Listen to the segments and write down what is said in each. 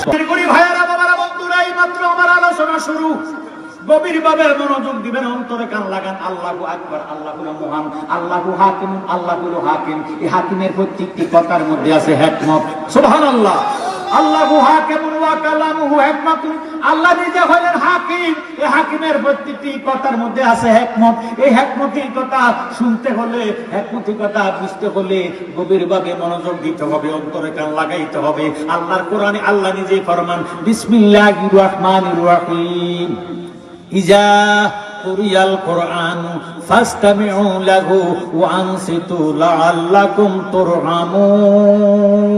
ভাইয়েরা, বাবারা, বন্ধুরা, এই মাত্র আমার আলোচনা শুরু। গভীরভাবে মনোযোগ দিবেন, অন্তরে কান লাগান। আল্লাহু আকবার, আল্লাহু মহান, আল্লাহু হাকিম, আল্লাহু হাকিম। এই হাকিমের প্রত্যেকটি কথার মধ্যে আছে হিকমত। সুবহানাল্লাহ। আল্লাহু হাকিমুন ওয়া কালামুহু হিকমাতুন। আল্লাহ নিজে হলেন হাকিম। এই হাকিমের প্রত্যেকটি কথার মধ্যে আছে হিকমত। এই হিকমতি কথা শুনতে হলে, হিকমতি কথা বুঝতে হলে গভীরভাবে মনোযোগ দিতে হবে, অন্তরে কান লাগাইতে হবে। আল্লাহর কোরআনে আল্লাহ নিজেই ফরমান, বিসমিল্লাহির রহমানির রহিম, ইজা কুরিয়াল কুরআন ফাসতামিউ লাহু ওয়া আনসিতু লাআল্লাকুম তুরহামুন।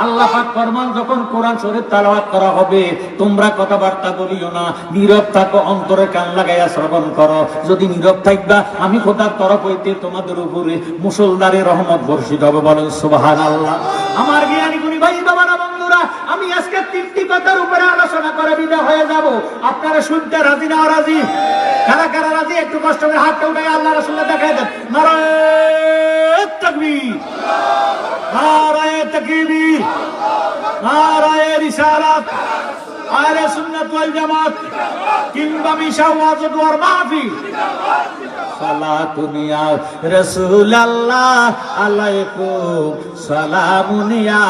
আল্লাহ পাক ফরমান, যখন কোরআন শরীফ তেলাওয়াত করা হবে, তোমরা কথাবার্তা বলিও না, নীরব থাকো, অন্তরে কান লাগাইয়া শ্রবণ করো। যদি নীরব থাকবা, আমি খোদার তরফ হইতে তোমাদের উপরে মুসলধারে রহমত বর্ষিত হবে। বলেন সুবহানাল্লাহ। আমার জ্ঞানী গুণী ভাই, বাবারা, বন্ধুরা, আমি আজকে তিনটি কথার উপরে আলোচনা করে বিদায় হয়ে যাব। আপনারা শুনতে রাজি না রাজি? কারা কারা রাজি? একটু কষ্ট করে হাতটা উঠাই আল্লাহ রাসূলকে দেখাই দেন। নারায়ে তাকবীর, নারায়ে তাকবীর, নারায়ে রিসালাত, আহলে সুন্নাত ওয়াল জামাত, কিংবা মিশা ওয়াজ ওয়ার মাহফিল। সালাতুন ইয়া রাসূলুল্লাহ আলাইকুম সালামুন ইয়া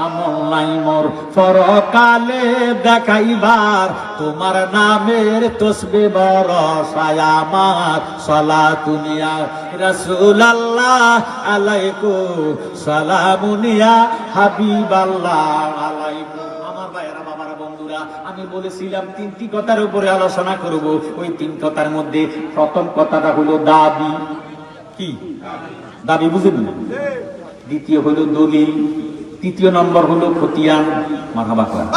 আমল নাই মোর পরকালে দেখাইবার, তোমার নামের তসবিহ বরসায় আমার। সালাতুন ইয়া রাসূলুল্লাহ আলাইকুম সালামুন ইয়া হাবিবাল্লাহ আলাইকুম। আমার ভাইয়েরা, বাবারা, বন্ধুরা, আমি বলেছিলাম তিনটি কথার উপরে আলোচনা করব। ওই তিন কথার মধ্যে প্রথম কথাটা হলো দাবি। কি দাবি? বুঝেন না? দ্বিতীয় হলো দলিল, তৃতীয় নম্বর হলো খতিয়ান। মারহাবা করেন।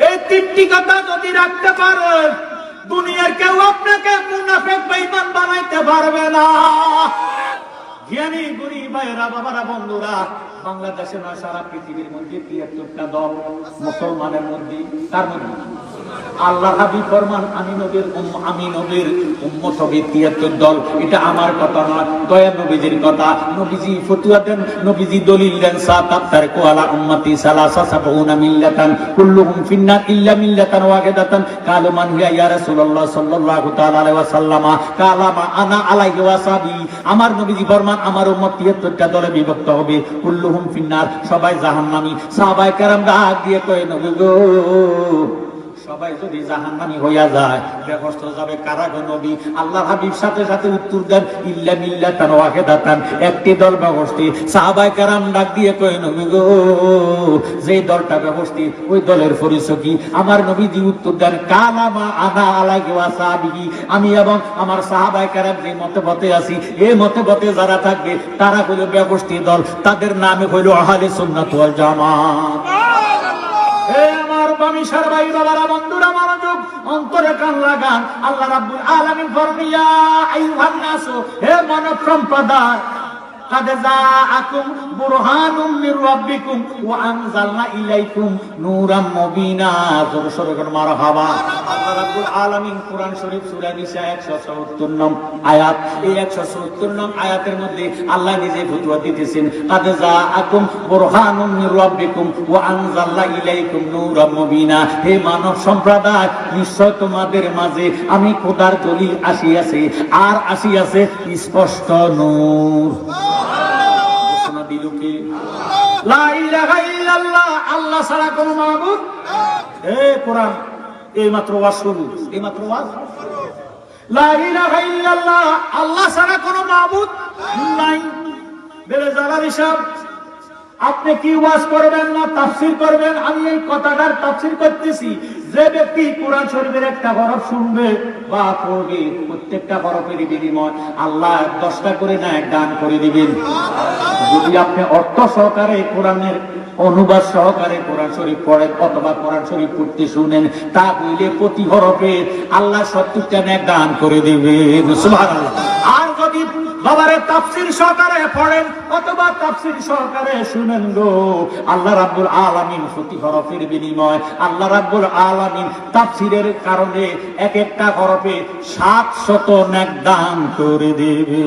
এই তিনটি কথা যদি রাখতে পারেন, দুনিয়ার কেউ আপনাকে মুনাফিক বেঈমান বানাইতে পারবে না। জ্ঞানী গুণী ভাইয়েরা, বাবারা, বন্ধুরা, বাংলাদেশে না সারা পৃথিবীর মধ্যে ৭৩টা দল মুসলমানের মধ্যে। তার মধ্যে আল্লাহ হাবিব ফরমান, আমি নবীর উম্মত হবে ৭৩ দল। এটা আমার কথা নয়, দয়া নবীজির কথা। নবীজি ফতোয়া দেন, নবীজি দলিল দেন, সাতাত্তার কোয়ালা উম্মতি সালাসা সাবউনা মিল্লাতান কুল্লুহুম ফিন্নার ইল্লা মিল্লাতান ওয়াহিদাতান। কালু মান হিয়া ইয়া রাসূলুল্লাহ সাল্লাল্লাহু তাআলা আলাইহি ওয়াসাল্লাম। কালামা আনা আলাইহি ওয়াসাবি। আমার নবীজি ফরমান, আমার উম্মত ৭৩টা দলে বিভক্ত হবে, কুল্লুহুম ফিন্নার, সবাই জাহান্নামী। সাহাবায়ে কেরাম ডাক দিয়ে কয়, নবী গো, সবাই যদি জাহান্নামী হইয়া যায়, বেহেশতে যাবে কারা গো নবী? আল্লাহর হাবিব সাথে সাথে উত্তর দেন, ইল্লা মিল্লাতান ওয়াহিদাতান, একটি দল বেহেশতে। সাহাবায়ে কেরাম ডাক দিয়ে কয়, নবী গো, যে দলটা বেহেশতে, ওই দলের পরিচয় কি? আমার নবীজি উত্তর দেন, কালামা আনা আলাইহি ওয়াসাবিহি, আমি এবং আমার সাহাবায়ে কেরাম যে মতে পথে আছি, এই মতে পথে যারা থাকবে তারা হলো বেহেশতি দল। তাদের নামে হইল আহলে সুন্নাত ওয়াল জামাত। বামিশার ভাই, বাবারা, বন্ধুরা, মনোযোগ, অন্তরে কান লাগান। আল্লাহ রাব্বুল আলামিন ফরমান, ইয়া আইয়ুহান নাস, হে মানব সম্প্রদায়, قد جاءكم برهان من ربكم وأنزلنا إليكم نورا مبينا। জোরে সরে করে মারহাবা। আল্লাহ রাব্বুল আলামিন কোরআন শরীফ সূরা নিসা 174 নং আয়াত, এই 174 নং আয়াতের মধ্যে আল্লাহ নিজে ফতোয়া দিতেছেন, قد جاءكم برهان من ربكم وأنزلنا إليكم نورا مبينا। হে মানব সম্প্রদায়, নিশ্চয় তোমাদের মাঝে আমি খোদার দলিল আসিয়াছে, আর আসিয়াছে স্পষ্ট নূর। লা ইলাহা ইল্লাল্লাহ, আল্লাহ ছাড়া কোনো মাবুদ। কোরআন এই মাত্র ওয়াজ শুরু, এই মাত্র ওয়াজ। লা ইলাহা ইল্লাল্লাহ, আল্লাহ ছাড়া কোনো মাবুদ নাই। বেলে জালাল হিসাব, আপনি কি ওয়াজ করবেন না তাফসীর করবেন? আমি এই কথাটার তাফসীর করতেছি। যে ব্যক্তি কোরআন শরীফের একটা হরফ শুনবে বা পড়বে, প্রত্যেকটা হরফের বিনিময় আল্লাহ 10টা করে না দান করে দিবেন। যদি আপনি অর্থ সহকারে কোরআনের অনুবাদ সহকারে কোরআন শরীফ পড়েন অথবা কোরআন শরীফ পড়তে শুনেন, তা হইলে প্রতি হরফে আল্লাহ 70টা নেক দান করে দিবেন। সুবহানাল্লাহ। আর যদি বাবারে তাফসীর সহকারে পড়েন অথবা তাফসীর সহকারে শুনেন গো, আল্লাহ রাব্বুল আলামিন প্রতি হরফের বিনিময় আল্লাহ রাব্বুল আলামিন তাফসীরের কারণে এক একটা হরফে 700 নেক দান করে দিবে।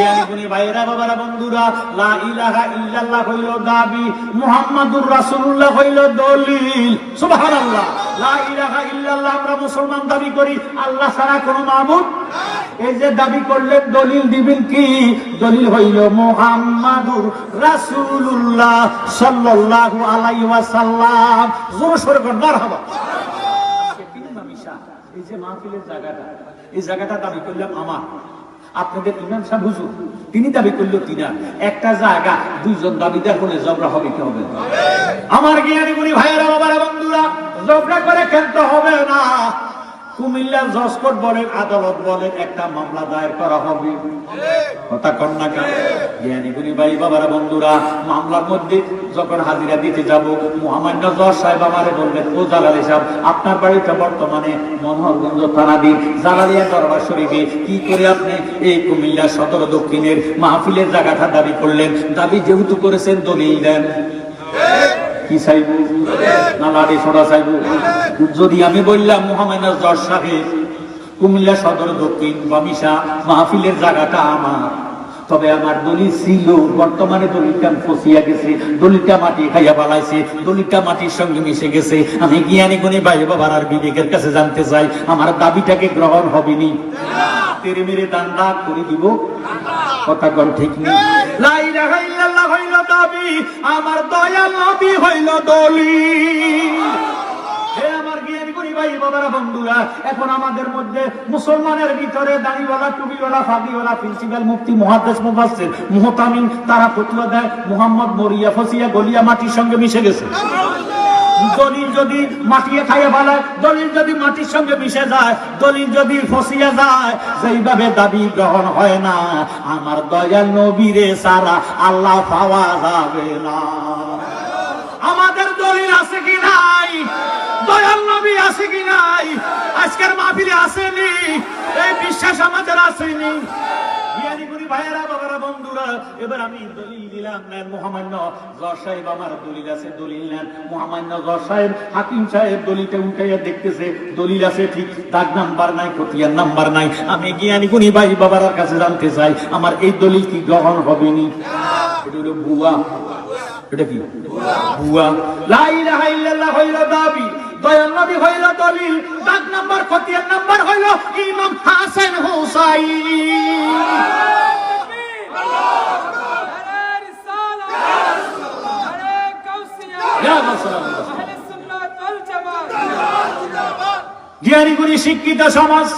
জ্ঞানী গুণী ভাইরা বাবারা বন্ধুরা, লা ইলাহা ইল্লাল্লাহ হইল দাবি, মুহাম্মাদুর রাসূলুল্লাহ হইল দলিল। সুবহানাল্লাহ। লা ইলাহা ইল্লাল্লাহ আমরা মুসলমান দাবি করি, আল্লাহ ছাড়া কোনো মাবুদ। এই যে দাবি করলেন, দলিল দিবেন কি? দলিল হইল মুহাম্মাদুর রাসূলুল্লাহ সাল্লাল্লাহু আলাইহি ওয়াসাল্লাম। জোরে সোরে বলেন মারহাবা। এই যে মাহফিলের জায়গাটা, এই জায়গাটা দাবি করলাম আমার, আপনাদের ইমাম সাহেব হুজুর তিনি দাবি করলো তিনার। একটা জায়গা দুইজন দাবিদার হলে ঝগড়া হবে কি হবে? আমার জ্ঞানী গুণী ভাইয়েরা বাবারা বন্ধুরা, ঝগড়া করে খেলতে হবে না। কুমিল্লার জজ কোর্ট বলেন, আদালত বলেন, একটা মামলা দায়ের করা হবে। কথা কন না কেন? জ্ঞানী গুণী ভাই বাবারা বন্ধুরা, মামলার মধ্যে যখন হাজিরা দিতে যাব, মহামান্য জজ সাহেব আমারে বললেন, ও জালালি সাহেব, আপনার বাড়িতে বর্তমানে মনোহরগঞ্জ থানাধীন জালালিয়া দরবার শরীফে কি করে আপনি এই কুমিল্লা সদর দক্ষিণের মাহফিলের জায়গাটা দাবি করলেন? দাবি যেহেতু করেছেন, দলিল দেন। কি চাইবো না লাড়ি ছোড়া চাইবো? যদি আমি বললাম মহামান্য জজ সাহেব, কুমিল্লা সদর দক্ষিণ বামিশা মাহফিলের জায়গাটা আমার, তবে আমার দলিল ছিল, বর্তমানে দলিলটা ফসিয়া গেছে, দলিলটা মাটি খাইয়া পালাইছে, দলিলটা মাটির সঙ্গে মিশে গেছে, আমি জ্ঞানী গুণী ভাই বাবার আর বিবেকের কাছে জানতে চাই, আমার দাবিটাকে গ্রহণ হবেনি? তেরে মেরে দান্দা করে দিব। কথা কোন ঠিক নেই? লা ইলাহা ইল্লাল্লাহ হইল দাবি, আমার দয়াল নবী হইল দলিল। হে আমার জ্ঞানী গুণী ভাই বাবারা বন্ধুরা, এখন আমাদের মধ্যে মুসলমানের ভিতরে দাড়িওয়ালা, টুপিওয়ালা, ফাঁকিওয়ালা, প্রিন্সিপাল, মুফতি, মুহাদ্দিস, মুফাসসির, মুহতামিম, তারা ফতোয়া দেয় মুহাম্মদ মরিয়া ফসিয়া গলিয়া মাটির সঙ্গে মিশে গেছে। দলিল যদি মাটিয়ে খাইয়ে ফেলায়, দলিল যদি মাটির সঙ্গে মিশে যায়, দলিল যদি ফসিয়া যায়, সেইভাবে দাবি গ্রহণ হয় না। আমার দয়াল নবীরে সারা আল্লাহ পাওয়া যাবে না। আমাদের দলিল আছে কি নাই? দয়াল নবী আছে কি নাই? আজকের মাহফিলে আসেনি, এই বিশ্বাস আমাদের আসেনি। জ্ঞানী গুণী ভাইয়েরা বাবারা বন্ধুরা, এবার আমি দলিল দিলাম, নেন মহামান্য জজ সাহেব আমার দলিল আছে, দলিল নেন। মহামান্য জজ সাহেব, হাকিম সাহেব দলিলটা উঠাইয়া দেখতেছে, দলিল আছে ঠিক, দাগ নাম্বার নাই, খতিয়ান নাম্বার নাই। আমি জ্ঞানী গুণী ভাই বাবার কাছে জানতে চাই, আমার এই দলিল কি গ্রহণ হবেনি? এটা হলো ভুয়া। এটা কি ভুয়া? লা ইলাহা ইল্লাল্লাহ হইল দাবি, দয়াল নবী হইল দলিল, দাগ নাম্বার খতিয়ান নাম্বার হইল ইমাম হাসান হুসাইন। জ্ঞানী গুণী শিক্ষিত সমাজ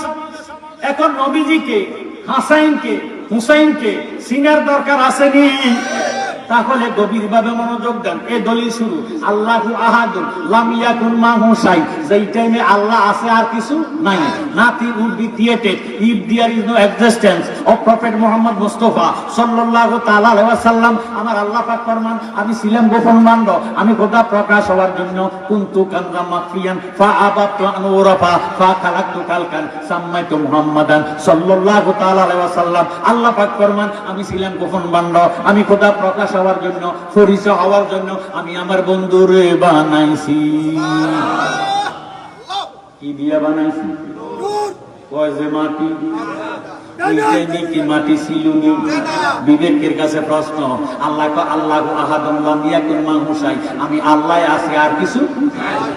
এখন নবীজিকে, হাসাইনকে, হুসাইনকে চিনার দরকার আসেনি? তাহলে গভীরভাবে মনোযোগ দেন। এই দলিল শুরু, আল্লাহু আহাদুন লাম ইয়াকুন মাহু শাই। যেই টাইমে আল্লাহ আছে আর কিছু নাই, nothing would be created if there is no existence of Prophet Muhammad Mustafa sallallahu ta'ala alaihi wasallam। আমার আল্লাহ পাক ফরমান, আমি ছিলাম গোপন বান্দ, আমি খোদা প্রকাশ হওয়ার জন্য, কুনতু কানজা মাখফিয়ান ফাআবাতু আন উরাফা ফাখালাকতু কালকান সাম্মাইতু মুহাম্মাদান সাল্লাল্লাহু ta'ala alaihi wasallam। আল্লাহ পাক ফরমান, আমি ছিলাম গোপন বান্দ, আমি খোদা প্রকাশ হওয়ার জন্য, পরিচয় হওয়ার জন্য আমি আমার বন্ধুরে বানাইছি। কি দিয়া বানাইছি? কয় যে মাটি, কি মাটি ছিল নি? বিবেকের কাছে প্রশ্ন। আল্লাহ আল্লাহু আহাদুন লাম ইয়াকুন মাহু শাই, আমি আল্লাহ আছি আর কিছু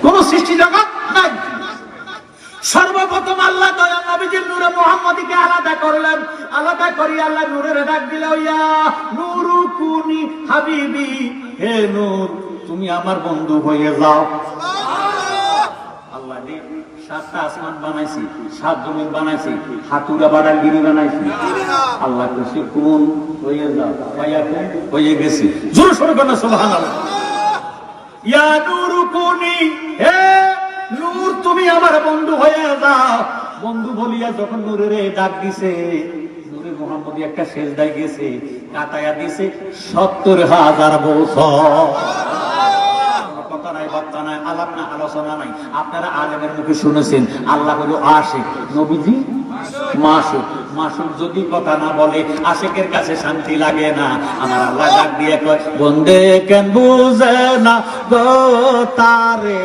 কোন সৃষ্টি জগৎ নাই। সর্বপ্রথম আল্লাহ দয়াল নবীজির নূরে মুহাম্মদীকে আলাদা করলেন, আলাদা করি আল্লাহ নূরের ডাক দিল, ইয়া নূরু কুনি হাবিবি, হে নূর তুমি আমার বন্ধু হয়ে যাও। আল্লাহ নে 7টা আসমান বানাইছি, 7 জমিন বানাইছি, হাতুরা বাড়াল গিরি বানাইছি। আল্লাহ কইছে কোন হয়ে যাও, ভাইয়া কোন হয়ে গেছি। জোরে সোরে বলেন সুবহানাল্লাহ। ইয়া নূরু কুনি, হে নূর তুমি আমার বন্ধু হয়ে যাও। বন্ধু বলিয়া যখন নূরের ডাক দিছে, নূরে মুহাম্মদী একটা সেজদায় গেছে, কাটায়া দিছে 70,000 বছর। কথা নাই, বার্তা নাই, আলাপ না, আলোচনা নাই। আপনারা আলেমের মুখে শুনেছেন আল্লাহ হলো আশিক, নবীজি মাসুক। মাসুক যদি কথা না বলে আশিকের কাছে শান্তি লাগে না। আমার আল্লাহ ডাক দিয়ে কয়, বন্দে কেন বুঝে না গো তারে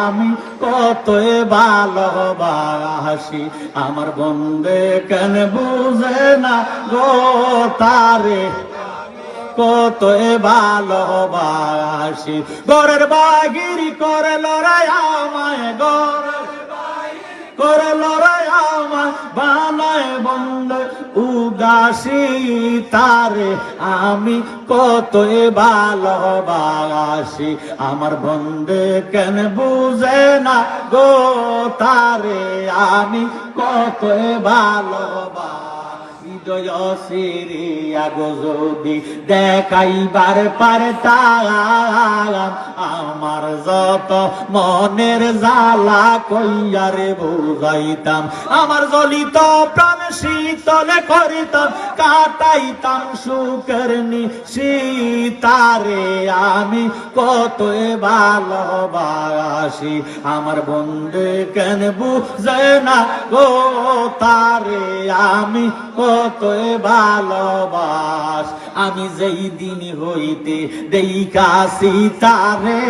আমি কতই ভালোবাসি আমার বন্দে কেন বুঝে না গো তারে কতই ভালোবাসি গরের বাগিরি করে লড়াই আমায় করে লড়াই আমায় বানায় বন্ধ উদাসী তারে আমি কতই ভালোবাসি আমার বন্ধে কেন বুঝে না গো তারে আমি কতই ভালোবাসি হৃদয় সিরিয়া গো যদি দেখাইবার পারতাম আমার যত মনের জ্বালা কইয়ারে বুঝাইতাম আমার জ্বলিত প্রাণ শীতলে করিতাম কাটাইতাম সুখের নিশিতারে আমি কতই ভালোবাসি আমার বন্ধু কেন বুঝে না গো তারে আমি কতই ভালোবাস আমি যেই দিন হইতে দেখাছি তারে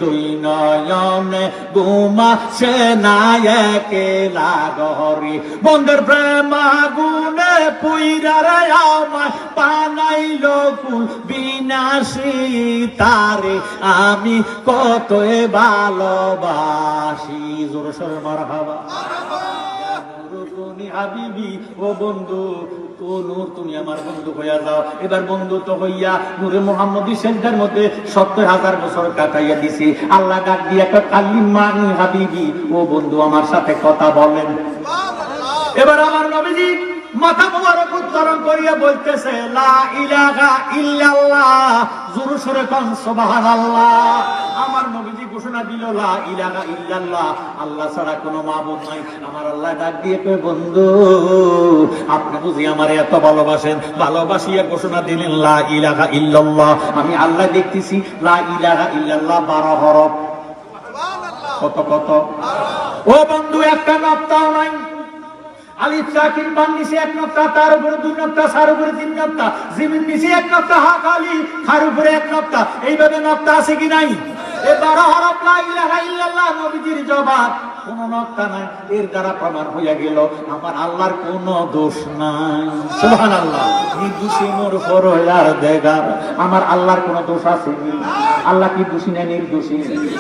দুই নয়নে ঘুমাছে না একেলা ঘরে বন্ধুর প্রেম আগুনে পুইরারে আমায় পানাইল কুল বিনাশী তারে আমি কতই ভালোবাসি জোরে সোরে মারহাবা হাবিবি ও বন্ধু তুমি আমার বন্ধু হইয়া যাও এবার বন্ধু তো হইয়া নূরে মুহাম্মদী সেজদার মধ্যে ৭০,০০০ বছর কাটাইয়া দিছি আল্লাহ ডাক দিয়া কাল্লিমানি হাবিবি ও বন্ধু আমার সাথে কথা বলেন এবার আমার নবীজি মাথা মোবারক উত্তোলন করিয়া বলতেছে লা ইলাহা ইল্লাল্লাহ জোরে সোরে কোন সুবহানাল্লাহ আমার নবীজি ঘোষণা দিল লা ইলাহা ইল্লাল্লাহ আল্লাহ ছাড়া কোনো মাবুদ নাই আমার আল্লাহ ডাক দিয়ে কয় বন্ধু আপনি বুঝি আমারে এত ভালোবাসেন ভালোবাসিয়া ঘোষণা দিলেন লা ইলাহা ইল্লাল্লাহ আমি আল্লাহ দেখতেছি লা ইলাহা ইল্লাল্লাহ 12 হরফ কত কত ও বন্ধু একটা নক্তাও নাই আলিফ সাকিন বান নিচে এক নক্তা তার উপরে 2 নক্তা সার উপরে 3 নক্তা জিমিন নিচে এক নক্তা হা খালি খার উপরে এক নক্তা এইভাবে নক্তা আছে কি নাই এই 12 হরফ লা ইলাহা ইল্লাল্লাহ নবীজির জবাব কোন নক্তা নাই এর দ্বারা প্রমাণ হইয়া গেল আমার আল্লাহর কোনো দোষ নাই সুবহানাল্লাহ নির্দোষী মোর ফরয়ার দেগার আমার আল্লাহর কোনো দোষ আছে কি আল্লাহ কি দোষী না নির্দোষী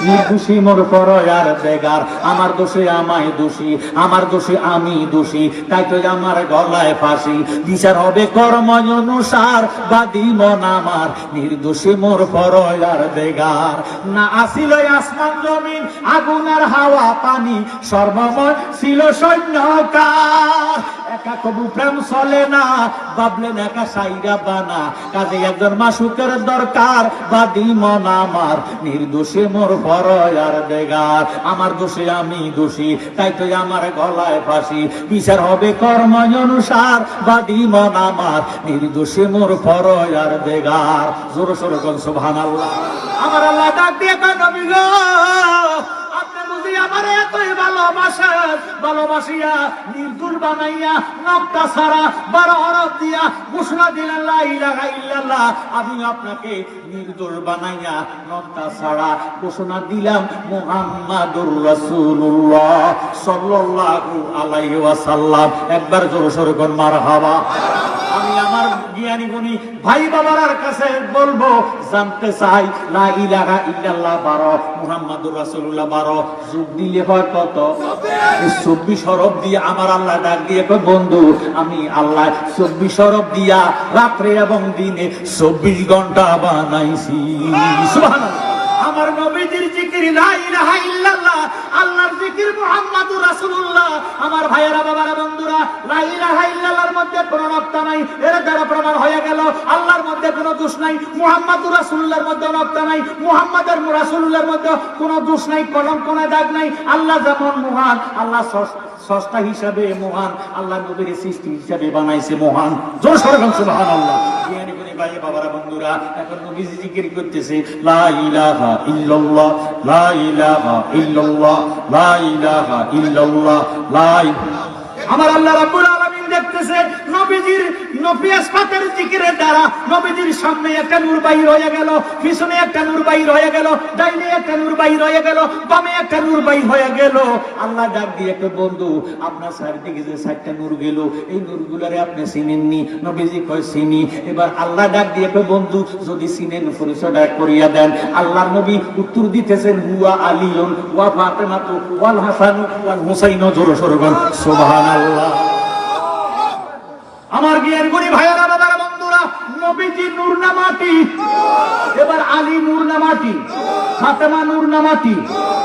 নির্দোষী মোর ফরয়ার দেগার আমার দোষে আমায় দোষী আমার দোষে আমি দোষী তাই তো আমার গলায় ফাঁসি বিচার হবে কর্ম অনুসার বাদী মন আমার নির্দোষী মোর ফরয়ার দেগার না আসিল আসমান জমিন আগুন আর হাওয়া পানি সর্বময় ছিল সৈন্যকার একা কবু প্রেম চলে না ভাবলেন একা সাইরা বানা কাজে একজন মাসুকের দরকার বাদী মন আমার নির্দোষী মোর ফরয়ার দেগার আমার দোষে আমি দোষী তাই তো আমার গলায় ফাঁসি বিচার হবে কর্ম অনুসার বাদী মন আমার নির্দোষী মোর ফরয়ার দেগার জোরে সোরে কোন সুবহানাল্লাহ আমার আল্লাহ ডাক দিয়ে কয় নবী গো আপনি বুঝি আমারে এতই ভালোবাসেন ভালোবাসিয়া নির্দোষ বানাইয়া নক্তা ছাড়া 12 হরফ দিয়া ঘোষণা দিলেন লা ইলাহা ইল্লাল্লাহ আমি আপনাকে নির্দোষ বানাইয়া নক্তা ছাড়া ঘোষণা দিলাম মুহাম্মাদুর রাসূলুল্লাহ সাল্লাল্লাহু আলাইহি ওয়াসাল্লাম একবার জোরে সোরে কোন মারহাবা আমি আমার জ্ঞানী গুণী ভাই বাবার কাছে বলবো জানতে চাই লা ইলাহা ইল্লাল্লাহ 12 মুহাম্মাদুর রাসূলুল্লাহ 12 যোগ দিলে হয় কত 24 হরফ দিয়ে আমার আল্লাহ ডাক দিয়ে কয় বন্ধু আমি আল্লাহ 24 হরফ দিয়া রাত্রে এবং দিনে 24 ঘন্টা বানাইছি সুবহানাল্লাহ আমার নবীজির জিকির লা ইলাহা ইল্লাল্লাহ আল্লাহর জিকির মুহাম্মাদুর রাসূলুল্লাহ আমার ভাইয়েরা বাবারা বন্ধুরা লা ইলাহা ইল্লাল্লাহর মধ্যে কোনো নক্তা নাই এর দ্বারা প্রমাণ হয়ে গেল আল্লাহর মধ্যে কোনো দোষ নাই মুহাম্মাদুর রাসূলুল্লাহর মধ্যে নক্তা নাই মুহাম্মাদুর রাসূলুল্লাহর মধ্যে কোনো দোষ নাই কলঙ্ক নাই দাগ নাই আল্লাহ যেমন মহান আল্লাহ স্রষ্টা হিসাবে মহান আল্লাহ নবীর সৃষ্টি হিসাবে বানাইছে মহান জোরে সোরে সুবহানাল্লাহ জ্ঞানী গুণী ভাই বাবারা বন্ধুরা এখন নবীজি জিকির করতেছে লা ইলাহা ইল্লাল্লাহ লা ইলাহা ইল্লাল্লাহ লা ইলাহা ইল্লাল্লাহ লা আমার আল্লাহ রাব্বুল আলামিন দেখতেছে নবীজির নফিয়াসফাতের জিকিরের দ্বারা নবীজির সামনে একটা নূর বাইর হয়ে গেল, পিছনে একটা নূর বাইর হয়ে গেল, ডাইনে একটা নূর বাইর হয়ে গেল, বামে একটা নূর বাইর হয়ে গেল। আল্লাহ ডাক দিয়ে একটা বন্ধু, আপনার চারদিকে যে চারটা নূর গেল, এই নূরগুলোরে আপনি চিনেননি? নবীজি কয় চিনি। এবার আল্লাহ ডাক দিয়ে একটা বন্ধু, যদি চিনেন পরিচয়টা করিয়া দেন। আল্লাহর নবী উত্তর দিতেছেন, হুয়া আলিয়ুন ওয়া ফাতেমাতু ওয়াল হাসানু ওয়াল হুসাইন। জোরে সোরে বল সুবহানাল্লাহ। আমার জ্ঞান গুণী ভাইয়ারা, বাবারা, বন্ধুরা, নবীজি নূর না মাটি? এবার আলী নূর না মাটি? ফাতেমা নূর না মাটি?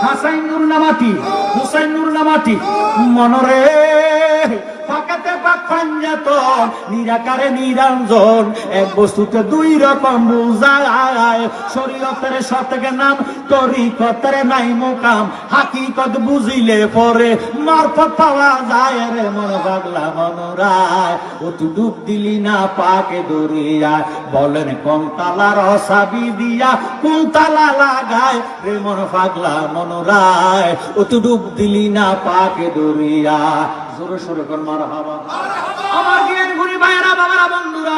হাসাইন নূর না মাটি? হুসাইন নূর না মাটি? মনরে পাকাতে পাক পাঞ্জাতন, নিরাকারে নিরঞ্জন, এক বস্তুতে দুই রকম বুঝায়। শরীয়তের শতকে নাম, তরিকতের নাই মুকাম, হাকিকত বুঝিলে পরে মারফত পাওয়া যায় রে মন পাগলা মনোরায়। ও তুই ডুব দিলি না পাকে দরিয়ায়, বলেন কোন তালার চাবি দিয়া কোন তালা লাগায় রে মন পাগলা মনোরায়। ও তুই ডুব দিলি না পাকে দরিয়ায়। জোরে সোরে কর মারহাবা। আমার জ্ঞান গুণী ভাইয়েরা, বাবারা, বন্ধুরা,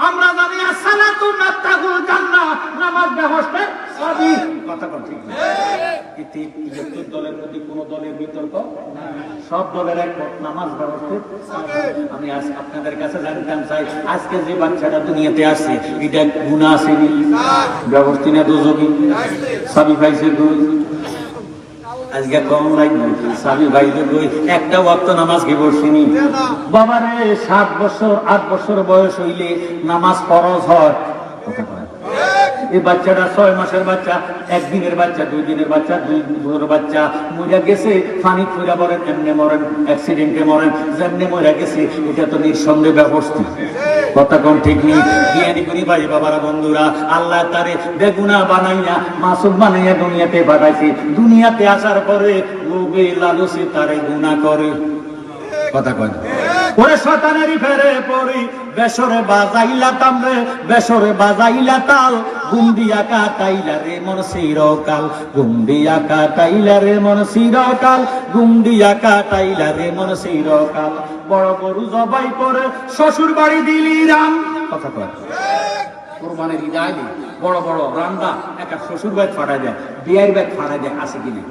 আমরা জানি আসসালাতু নাফতাহুল জান্নাহ, নামাজ ব্যবস্থার চাবি। কথা কোন ঠিক না? এতে ৭৫ দলের মধ্যে কোন দলের বিতর্ক না, সব দলের একমত নামাজ ব্যবস্থার চাবি। আমি আজ আপনাদের কাছে জানতাম চাই, আজকে যে বাচ্চাটা দুনিয়াতে আসছে, এটা গুনাহ আছে নি? ব্যবস্থা না দুজকি চাবি পাইছে দুই। আজকে কম লাগবে সাবি ভাইদের কই একটা ওয়াক্ত নামাজ কি পড়ছিনি? বাবারে ৭ বছর ৮ বছর বয়স হইলে নামাজ ফরজ হয়। এই বাচ্চাটা ৬ মাসের বাচ্চা, ১ দিনের বাচ্চা, ২ দিনের বাচ্চা, ২ বছরের বাচ্চা মরে গেছে, পানি ফিরা মরেন, এমনি মরেন, অ্যাক্সিডেন্টে মরেন, যেমনি মরে গেছে, এটা তো নিঃসন্দেহ ব্যবস্থা। কথা কোন ঠিক নেই? জ্ঞানী করি ভাই, বাবারা, বন্ধুরা, আল্লাহ তারে বেগুনা বানাইয়া মাসুম বানাইয়া দুনিয়াতে পাঠাইছে। দুনিয়াতে আসার পরে লোভে লালসে তারে গুনাহ করে। কথা কয় ওরে শয়তানেরই ফেরে পড়ি, বেসরে বাজাইলা তামরে, বেসরে বাজাইলা তাল, গুন্ডিয়া কাটাইলা রে মন চিরকাল, গুন্ডিয়া কাটাইলা রে মন চিরকাল, গুন্ডিয়া কাটাইলা রে মন চিরকাল। বড় গরু জবাই করে শ্বশুর বাড়ি দিলি রাম। কথা কয় কোরবানির ঈদ আইলে বড় বড় রান্না একটা শ্বশুর বাড়ি ফাটাই দেয়, বিয়ের বাড়ি ফাটাই দেয়, আছে কিনা?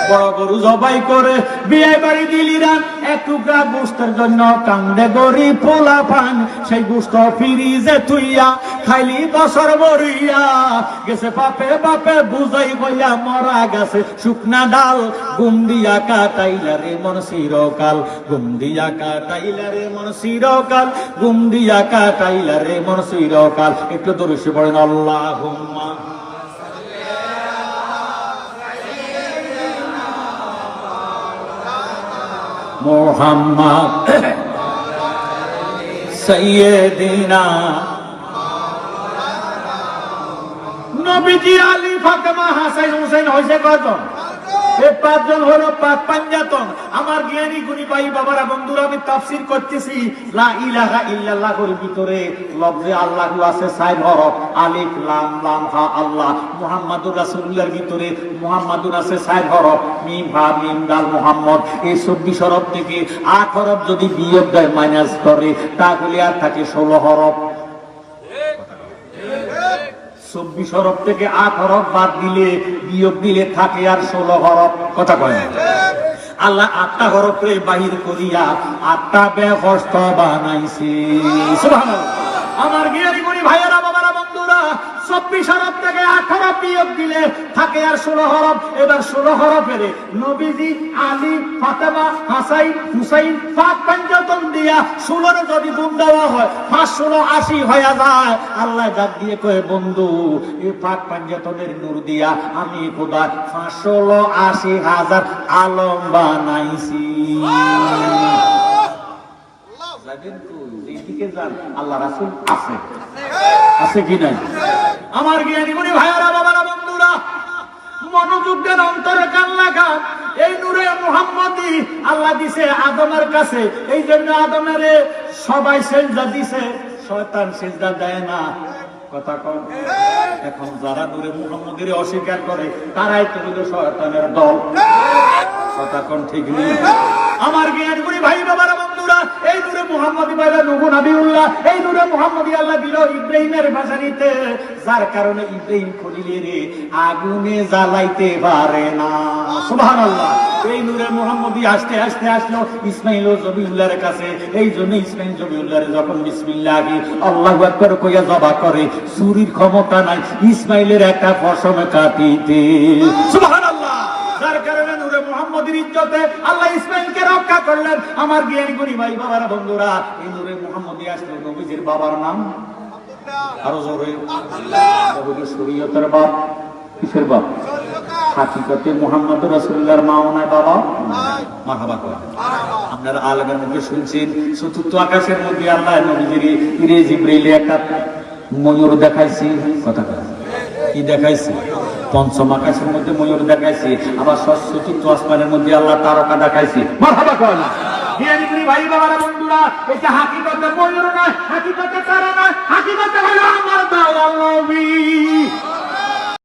বড় গরু জবাই করে বিয়ে বাড়ি দিলি রান, এক টুকরা গোস্তের জন্য কান্দে গরিব পোলা পান, সেই গোস্ত ফিরিজে তুইয়া খাইলি বছর বরিয়া গেছে বাপে বাপে বুঝাই বইয়া মরা গেছে শুকনা ডাল। গুম দিয়া কাটাইলা রে মন চিরকাল, গুম দিয়া কাটাইলা রে মন চিরকাল, গুম দিয়া কাটাইলা রে মন চিরকাল। একটু দরুদ পড়েন আল্লাহুম্মা মুহাম্মদ সাইয়্যিদিনা। নবীজি আলী, ফাতেমা, হাসান, হুসাইন হইছে কয়জন? এই ৫ জন হলো পাক পাঞ্জাতন। আমার জ্ঞানী গুণী ভাই, বাবারা, বন্ধুরা, আমি তাফসীর করতেছি। লা ইলাহা ইল্লাল্লাহর ভিতরে লফজে আল্লাহ আছে ৬ হরফ, আলিফ লাম লাম হা আল্লাহ। মুহাম্মাদুর রাসূলুল্লাহর ভিতরে মুহাম্মাদুর আছে ৬ হরফ, মিম হা মিম দাল মুহাম্মদ। এই ২৪ হরফ থেকে ৮ হরফ যদি বিয়োগ দেয়, মাইনাস করে, তাহলে আর থাকে ১৬ হরফ। ২৪ হরফ থেকে ৮ হরফ বাদ দিলে, বিয়োগ দিলে থাকে আর ১৬ হরফ। কথা কয় আল্লাহ ৮টা হরফে বাহির করিয়া ৮টা বেহস্ত বানাইছে। সুবহানাল্লাহ। আমার জ্ঞানী গুণী ভাইয়েরা, বাবারা, বন্ধুরা, ২৪ হরফ থেকে ৮ হরফ বিয়োগ দিলে থাকে আর ১৬ হরফ। এবার ১৬ হরফের নবীজি আলী, ফাতেমা, হাসাইন, হুসাইন পাক পাঞ্জাতন দিয়া ১৬ যদি গুণ দেওয়া হয়, ৫ ১৬ ৮০ হয়ে যায়। আল্লাহ ডাক দিয়ে কয়ে, বন্ধু, এই পাক পাঞ্জাতনের নূর দিয়া আমি খোদা ৫ ১৬ ৮০ হাজার আলম বানাইছি। আল্লাহ রাসূল আছে, আছে কি নাই? আমার জ্ঞানী গুণী ভাইয়েরা, বাবারা, বন্ধুরা, মনোযোগ দেন, অন্তরে কান লাগান। এই নূরে মুহাম্মদী আল্লাহ দিছে আদমের কাছে, এই জন্য আদমের সবাই সেজদা দিছে, শয়তান সেজদা দেয় না। কথা কন। এখন যারা নূরে মুহাম্মদীর অস্বীকার করে, তারাই তো হলো শয়তানের দল। কথা কন ঠিক নেই? আমার জ্ঞানী গুণী ভাই, বাবারা, বন্ধুরা, এই নূরে মুহাম্মদী পাইল নূহ নবিউল্লাহ, এই নূরে মুহাম্মদী আল্লাহ দিল ইব্রাহিমের ভাষানিতে, যার কারণে ইব্রাহিম খলিলের আগুনে জ্বালাইতে পারে না। সুবহানাল্লাহ। এই নূরে মুহাম্মদী আস্তে আস্তে আসলো ইসমাইল ও জবিউল্লাহর কাছে। এই জন্য ইসমাইল জবিউল্লাহর যখন বিসমিল্লাহি আল্লাহু আকবার কইয়া জবা করে, চুরির ক্ষমতা নাই ইসমাইলের একটা পশম কাটিতে। সুবহানাল্লাহ। যার কারণে নূরে মুহাম্মদীর ইজ্জতে আল্লাহ ইসমাইলকে রক্ষা করলেন। আমার জ্ঞানী গুণী ভাই বাবারা বন্ধুরা, এই নূরে মুহাম্মদী আসলো নবীজির বাবার নাম আরো জোরে আব্দুল্লাহ। শরীয়তের বাপ, কিসের বাপ? হাকিকতে মুহাম্মদ রাসূলুল্লাহর মা ওনার বাবা মারহাবা করেন। আপনারা আলাদার মুখে শুনছেন চতুর্থ আকাশের মধ্যে আল্লাহ নবীজির ইরে জিবরাইল একটা ময়ূর দেখাইছি। কথা কি দেখাইছি? পঞ্চম আকাশের মধ্যে ময়ূর দেখাইছি, আবার চতুর্থ আসমানের মধ্যে আল্লাহ তারকা দেখাইছি। মারহাবা করেন। ভাই বাবারা বন্ধুরা, এটা হাকিকতে ময়ূর নয়, হাকিকতে তারা নয়, হাকিকতে হলো আমার দয়াল নবী।